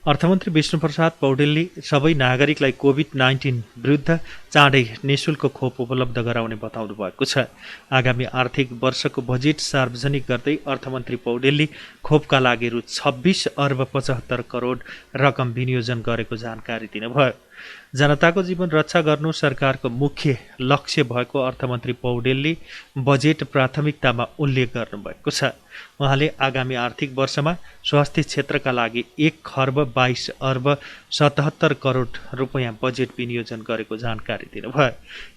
अर्थमन्त्री विष्णुप्रसाद पौडेलले सबै नागरिकलाई कोभिड-19 विरुद्ध चाँडै निःशुल्क खोप उपलब्ध गराउने बताउनु भएको छ। आगामी आर्थिक वर्षको बजेट सार्वजनिक गर्दै अर्थमन्त्री पौडेलले खोपका लागि रु 26 अर्ब 75 करोड रकम विनियोजन गरेको जानकारी दिनुभयो। जनताको जीवन रक्षा गर्नु सरकारको मुख्य लक्ष्य भएको अर्थमन्त्री पौडेलले बजेट प्राथमिकतामा उल्लेख गर्नुभएको छ। उहाँले आगामी आर्थिक वर्षमा स्वास्थ्य क्षेत्रका लागि 1 खर्ब 22 अर्ब 77 करोड रुपैयाँ बजेट विनियोजन गरेको जानकारी दिनुभयो।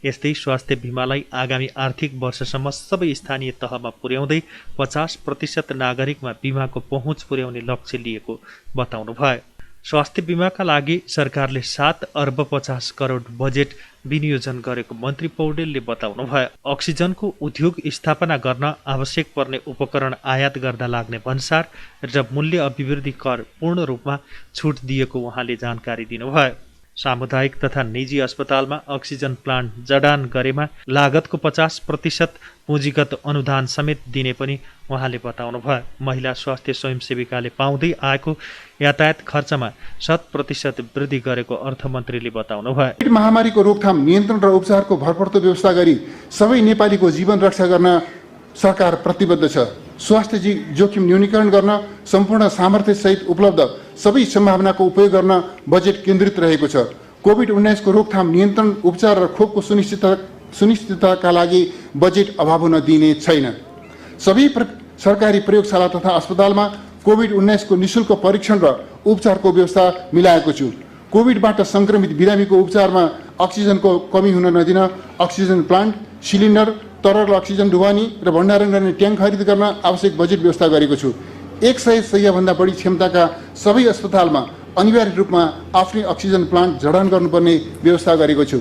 यस्तै स्वास्थ्य बिमालाई आगामी आर्थिक वर्षसम्म सबै स्थानीय तहमा पुर्याउँदै 50% नागरिकमा बिमाको पहुँच पुर्याउने लक्ष्य लिएको बताउनुभयो। स्वास्थ्य बिमाका लागि सरकारले 7 अर्ब 50 करोड बजेट विनियोजन गरेको मन्त्री पौडेलले बताउनुभयो। अक्सिजनको उद्योग स्थापना गर्न आवश्यक पर्ने उपकरण आयात गर्दा लाग्ने भन्सार र मूल्य अभिवृद्धि कर पूर्ण रूपमा छुट दिएको उहाँले जानकारी दिनुभयो। सामुदायिक तथा निजी अस्पतालमा अक्सिजन प्लान्ट जडान गरेमा लागतको 50% पुँजीगत अनुदान समेत दिने पनि उहाँले बताउनुभयो। महिला स्वास्थ्य स्वयंसेविकाले पाउँदै आएको यातायात खर्चमा 100% वृद्धि गरेको अर्थमन्त्रीले बताउनुभयो। कोभिड महामारीको रोकथाम, नियन्त्रण र उपचारको भरपर्दो व्यवस्था गरी सबै नेपालीको जीवन रक्षा गर्न सरकार प्रतिबद्ध छ। स्वास्थ्य जोखिम न्यूनीकरण गर्न सम्पूर्ण सामर्थ्यसहित उपलब्ध सबै सम्भावनाको उपयोग गर्न बजेट केन्द्रित रहेको छ। कोभिड-19 को रोकथाम, नियन्त्रण, उपचार र खोपको सुनिश्चितताका लागि बजेट अभाव हुन दिइने छैन। सबै सरकारी प्रयोगशाला तथा अस्पतालमा कोभिड-19 को निःशुल्क परीक्षण र उपचारको व्यवस्था मिलाएको छु। कोभिडबाट संक्रमित बिरामीको उपचारमा अक्सिजनको कमी हुन नदिन अक्सिजन प्लान्ट, सिलिन्डर, तरल अक्सिजन ढुवानी र भण्डारण गर्ने ट्याङ्क खरिद गर्न आवश्यक बजेट व्यवस्था गरेको छु। 100 शय्याभन्दा बढी क्षमताका सबै अस्पतालमा अनिवार्य रूपमा आफ्नै अक्सिजन प्लान्ट जडान गर्नुपर्ने व्यवस्था गरेको छु।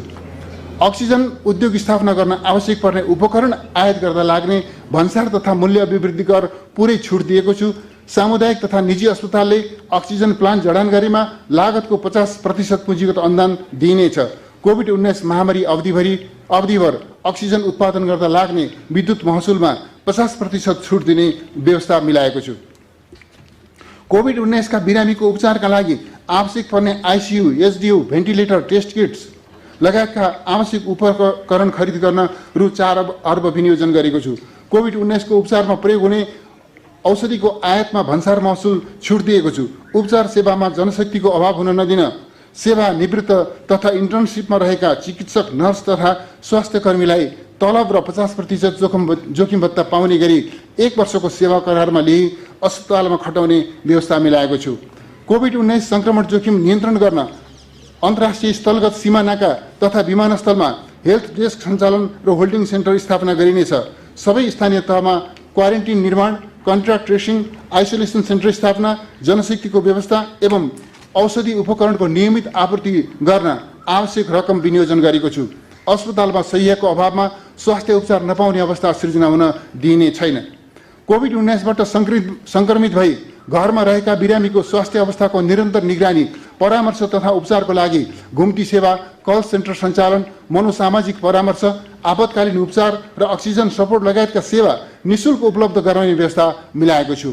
अक्सिजन उद्योग स्थापना गर्न आवश्यक पर्ने उपकरण आयात गर्दा लाग्ने भन्सार तथा मूल्य अभिवृद्धि कर पुरै छुट दिएको छु। सामुदायिक तथा निजी अस्पतालले अक्सिजन प्लान्ट जडान गरेमा लागतको 50% पुँजीगत अनुदान दिइनेछ। कोभिड-19 महामारी अवधिभर अक्सिजन उत्पादन गर्दा लाग्ने विद्युत महसुलमा 50% छुट दिने व्यवस्था मिलाएको छु। कोभिड-19 का बिरामीको उपचारका लागि आवश्यक पर्ने आइसियु, एसडियु, भेन्टिलेटर, टेस्ट किट्स लगायतका आवश्यक उपकरण खरिद गर्न रु 4 अर्ब विनियोजन गरेको छु। कोभिड-19 को उपचारमा प्रयोग हुने औषधिको आयातमा भन्सार महसुल छुट दिएको छु। उपचार सेवामा जनशक्तिको अभाव हुन नदिन सेवा निवृत्त तथा इन्टर्नसिपमा रहेका चिकित्सक, नर्स तथा स्वास्थ्य कर्मीलाई तलब र 50% जोखिम भत्ता पाउने गरी 1 वर्षको सेवा करारमा लिई अस्पतालमा खटाउने व्यवस्था मिलाएको छु। कोभिड-19 संक्रमण जोखिम नियन्त्रण गर्न अन्तर्राष्ट्रिय स्थलगत सीमा नाका तथा विमानस्थलमा हेल्थ डेस्क सञ्चालन र होल्डिङ सेन्टर स्थापना गरिनेछ। सबै स्थानीय तहमा क्वारेन्टिन निर्माण, कन्ट्र्याक्ट ट्रेसिङ, आइसोलेसन सेन्टर स्थापना, जनशक्तिको व्यवस्था एवं औषधि उपकरणको नियमित आपूर्ति गर्न आवश्यक रकम विनियोजन गरेको छु। अस्पतालमा शय्याको अभावमा स्वास्थ्य उपचार नपाउने अवस्था सृजना हुन दिइने छैन। कोभिड-19बाट संक्रमित भई घरमा रहेका बिरामीको स्वास्थ्य अवस्थाको निरन्तर निगरानी, परामर्श तथा उपचारको लागि घुम्ती सेवा, कल सेन्टर सञ्चालन, मनोसामाजिक परामर्श, आपतकालीन उपचार र अक्सिजन सपोर्ट लगायतका सेवा निःशुल्क उपलब्ध गराउने व्यवस्था मिलाएको छु।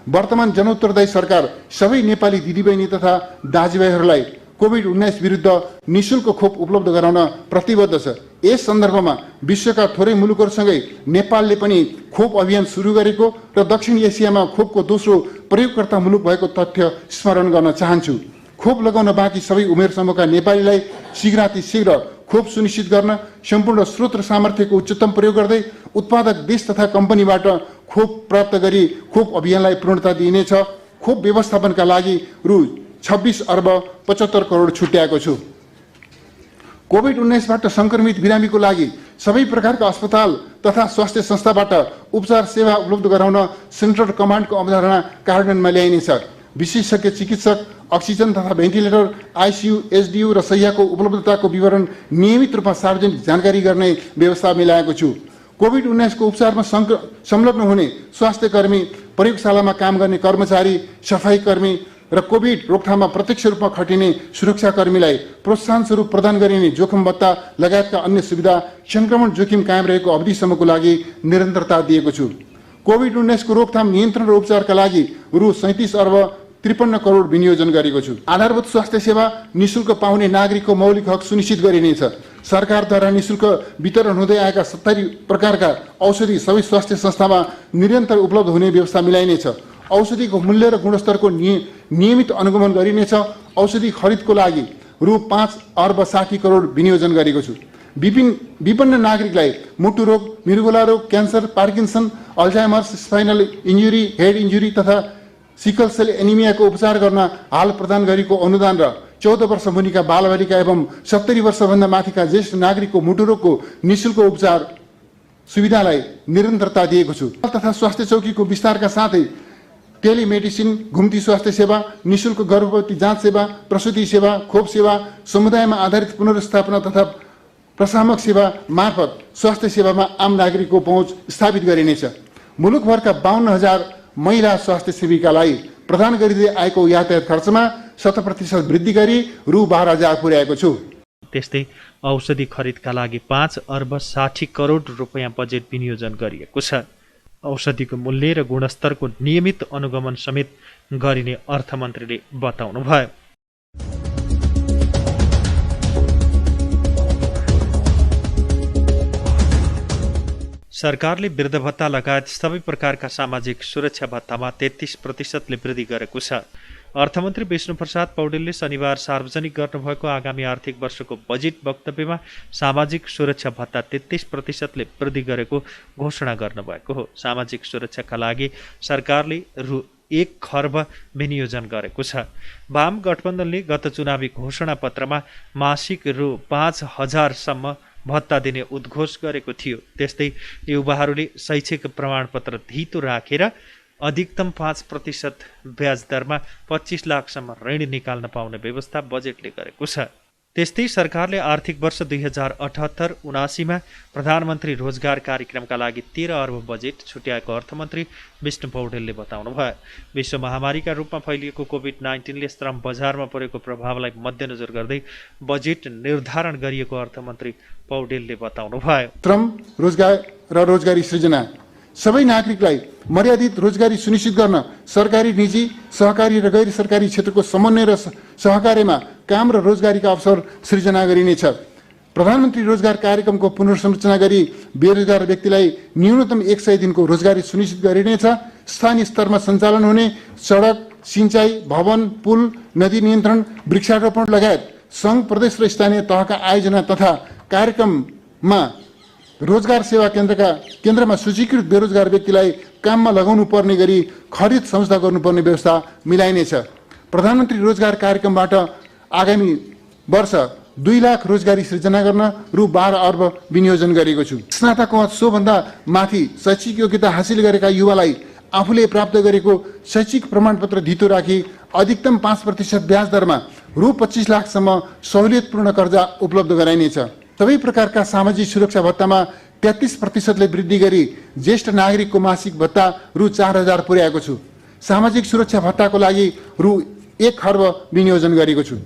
वर्तमान जनउत्तरदायी सरकार सबै नेपाली दिदीबहिनी तथा दाजुभाइहरूलाई कोभिड-19 विरुद्ध निःशुल्क खोप उपलब्ध गराउन प्रतिबद्ध छ। यस सन्दर्भमा विश्वका थोरै मुलुकहरूसँगै नेपालले पनि खोप अभियान सुरु गरेको र दक्षिण एसियामा खोपको दोस्रो प्रयोगकर्ता मुलुक भएको तथ्य स्मरण गर्न चाहन्छु। खोप लगाउन बाँकी सबै उमेर समूहका नेपालीलाई शीघ्रातिशीघ्र खोप सुनिश्चित गर्न सम्पूर्ण स्रोत र सामर्थ्यको उच्चतम प्रयोग गर्दै उत्पादक देश तथा कम्पनीबाट खोप प्राप्त गरी खोप अभियानलाई पूर्णता दिइनेछ। खोप व्यवस्थापनका लागि रु 26 अर्ब 75 करोड छुट्याएको छु। कोभिड-19बाट संक्रमित बिरामीको लागि सबै प्रकारका अस्पताल तथा स्वास्थ्य संस्थाबाट उपचार सेवा उपलब्ध गराउन सेन्ट्रल कमान्डको अवधारणा कार्यान्वयनमा ल्याइनेछ। विशेषज्ञ चिकित्सक, अक्सिजन तथा भेन्टिलेटर, आइसियु, एसडियु र शय्याको उपलब्धताको विवरण नियमित रूपमा सार्वजनिक जानकारी गर्ने व्यवस्था मिलाएको छु। कोभिड-19 को उपचारमा संलग्न हुने स्वास्थ्य कर्मी, प्रयोगशालामा काम गर्ने कर्मचारी, सफाई कर्मी र कोभिड रोकथाममा प्रत्यक्ष रूपमा खटिने सुरक्षाकर्मीलाई प्रोत्साहन स्वरूप प्रदान गरिने जोखिम भत्ता लगायतका अन्य सुविधा संक्रमण जोखिम कायम रहेको अवधिसम्मको लागि निरन्तरता दिएको छु। कोभिड-19 को रोकथाम, नियन्त्रण र उपचारका लागि रु 37 अर्ब 53 करोड विनियोजन गरेको छु। आधारभूत स्वास्थ्य सेवा निशुल्क पाउने नागरिकको मौलिक हक सुनिश्चित गरिनेछ। सरकारद्वारा निशुल्क वितरण हुँदै आएका 70 प्रकारका औषधि सबै स्वास्थ्य संस्थामा निरन्तर उपलब्ध हुने व्यवस्था मिलाइनेछ। औषधिको मूल्य र गुणस्तरको नियमित अनुगमन गरिनेछ। औषधि खरिदको लागि रु 5 अर्ब 60 करोड विनियोजन गरेको छु। विपन्न नागरिकलाई मुटु रोग, मृगुला रोग, cancer, Parkinson, Alzheimer's, spinal injury, head injury तथा सिकल सेल एनिमियाको उपचार गर्न हाल प्रदान गरेको अनुदान र 14 वर्ष मुनिका बालबालिका एवं 70 वर्षभन्दा माथिका ज्येष्ठ नागरिकको मुटु रोगको निशुल्क उपचार सुविधालाई निरन्तरता दिएको छु। तथा स्वास्थ्य चौकीको विस्तारका साथै टेलिमेडिसिन, घुम्ती स्वास्थ्य सेवा, निशुल्क गर्भवती जाँच सेवा, प्रसुति सेवा, खोप सेवा, समुदायमा आधारित पुनर्स्थापना तथा प्रशामक सेवा मार्फत स्वास्थ्य सेवामा आम नागरिकको पहुँच स्थापित गरिनेछ। मुलुकभरका 52,000 महिला स्वास्थ्य सेविकालाई प्रदान गरिँदै आएको यातायात खर्चमा 7% वृद्धि गरी रु 12,000 पुर्याएको छु। त्यस्तै औषधि खरिदका लागि 5 अर्ब 60 करोड रुपियाँ बजेट विनियोजन गरिएको छ। औषधिको मूल्य र गुणस्तरको नियमित अनुगमन समेत गरिने अर्थमन्त्रीले बताउनुभयो। सरकारले वृद्ध भत्ता लगायत सबै प्रकारका सामाजिक सुरक्षा भत्तामा 33% वृद्धि गरेको छ। अर्थमन्त्री विष्णुप्रसाद पौडेलले शनिबार सार्वजनिक गर्नुभएको आगामी आर्थिक वर्षको बजेट वक्तव्यमा सामाजिक सुरक्षा भत्ता 33% वृद्धि गरेको घोषणा गर्नुभएको हो। सामाजिक सुरक्षाका लागि सरकारले रु 1 खर्ब विनियोजन गरेको छ। वाम गठबन्धनले गत चुनावी घोषणा पत्रमा मासिक रु 5,000 सम्म भत्ता दिने उद्घोष गरेको थियो। त्यस्तै युवाहरूले शैक्षिक प्रमाणपत्र धितो राखेर अधिकतम 5% ब्याज दरमा 25 लाखसम्म ऋण निकाल्न पाउने व्यवस्था बजेटले गरेको छ। त्यस्तै सरकारले आर्थिक वर्ष 2078-79मा प्रधानमन्त्री रोजगार कार्यक्रमका लागि 13 अर्ब बजेट छुट्याएको अर्थमन्त्री विष्णु पौडेलले बताउनुभयो। विश्व महामारीका रूपमा फैलिएको कोभिड-19ले श्रम बजारमा परेको प्रभावलाई मध्यनजर गर्दै बजेट निर्धारण गरिएको अर्थमन्त्री पौडेलले बताउनुभयो। श्रम, रोजगार र रोजगारी सृजना सबै नागरिकलाई मर्यादित रोजगारी सुनिश्चित गर्न सरकारी, निजी, सहकारी र गैर सरकारी क्षेत्रको समन्वय र सहकार्यमा काम र रोजगारीका अवसर सृजना गरिनेछ। प्रधानमन्त्री रोजगार कार्यक्रमको पुनर्संरचना गरी बेरोजगार व्यक्तिलाई न्यूनतम 100 दिनको रोजगारी सुनिश्चित गरिनेछ। स्थानीय स्तरमा सञ्चालन हुने सडक, सिँचाइ, भवन, पुल, नदी नियन्त्रण, वृक्षारोपण लगायत सङ्घ, प्रदेश र स्थानीय तहका आयोजना तथा कार्यक्रममा रोजगार सेवा केन्द्रमा सूचीकृत बेरोजगार व्यक्तिलाई काममा लगाउनु पर्ने गरी खरिद सम्झौता गर्नुपर्ने व्यवस्था मिलाइनेछ। प्रधानमन्त्री रोजगार कार्यक्रमबाट आगामी वर्ष 2 लाख रोजगारी सृजना गर्न रु 12 अर्ब विनियोजन गरेको छु। स्नातकमा सोभन्दा माथि शैक्षिक योग्यता हासिल गरेका युवालाई आफूले प्राप्त गरेको शैक्षिक प्रमाणपत्र धितो राखी अधिकतम 5% ब्याज दरमा रु 25 लाखसम्म सहुलियतपूर्ण कर्जा उपलब्ध गराइनेछ। सबै प्रकारका सामाजिक सुरक्षा भत्तामा 33% वृद्धि गरी ज्येष्ठ नागरिकको मासिक भत्ता रु 4,000 पुर्याएको छु। सामाजिक सुरक्षा भत्ताको लागि रु 1 खर्ब विनियोजन गरेको छु।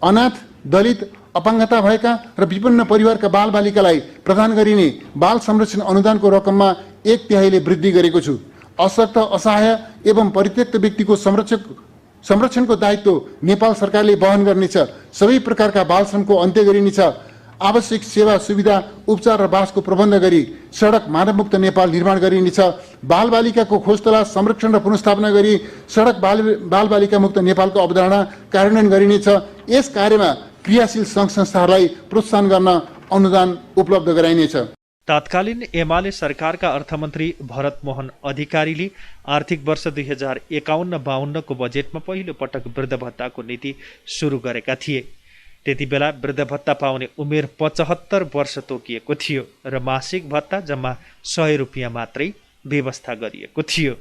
अनाथ, दलित, अपाङ्गता भएका र विपन्न परिवारका बालबालिकालाई प्रदान गरिने बाल संरक्षण अनुदानको रकममा 1/3 वृद्धि गरेको छु। अशक्त, असहाय एवं परित्यक्त व्यक्तिको संरक्षणको दायित्व नेपाल सरकारले वहन गर्नेछ। सबै प्रकारका बालश्रमको अन्त्य गरिनेछ। आवश्यक सेवा, सुविधा, उपचार र बासको प्रबन्ध गरी सडक मानवमुक्त नेपाल निर्माण गरिनेछ। बालबालिकाको खोज तलास, संरक्षण र पुनर्स्थापना गरी सडक बालबालिका मुक्त नेपालको अवधारणा कार्यान्वयन गरिनेछ। यस कार्यमा क्रियाशील सङ्घ संस्थाहरूलाई प्रोत्साहन गर्न अनुदान उपलब्ध गराइनेछ। तत्कालीन एमाले सरकारका अर्थमन्त्री भरत मोहन अधिकारीले आर्थिक वर्ष 2051-52 को बजेटमा पहिलो पटक वृद्ध भत्ताको नीति सुरु गरेका थिए। त्यति बेला वृद्ध भत्ता पाउने उमेर 75 वर्ष तोकिएको थियो र मासिक भत्ता जम्मा 100 रुपियाँ मात्रै व्यवस्था गरिएको थियो।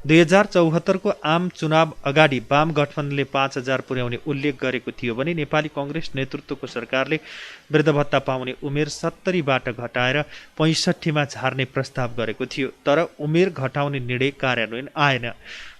2074 को आम चुनाव अगाडि वाम गठबन्धनले 5,000 पुर्याउने उल्लेख गरेको थियो भने नेपाली कङ्ग्रेस नेतृत्वको सरकारले वृद्ध भत्ता पाउने उमेर 70बाट घटाएर 65मा झार्ने प्रस्ताव गरेको थियो। तर उमेर घटाउने निर्णय कार्यान्वयन आएन।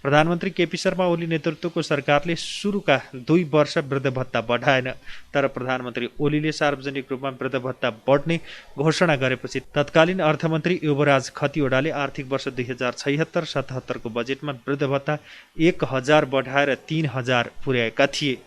प्रधानमन्त्री केपी शर्मा ओली नेतृत्वको सरकारले सुरुका 2 वर्ष वृद्ध भत्ता बढाएन, तर प्रधानमन्त्री ओलीले सार्वजनिक रूपमा वृद्ध भत्ता बढ्ने घोषणा गरेपछि तत्कालीन अर्थमन्त्री युवराज खतिवडाले आर्थिक वर्ष 2076-77 को बजेटमा वृद्ध भत्ता 1000 बढाएर 3000 पुर्याएका थिए।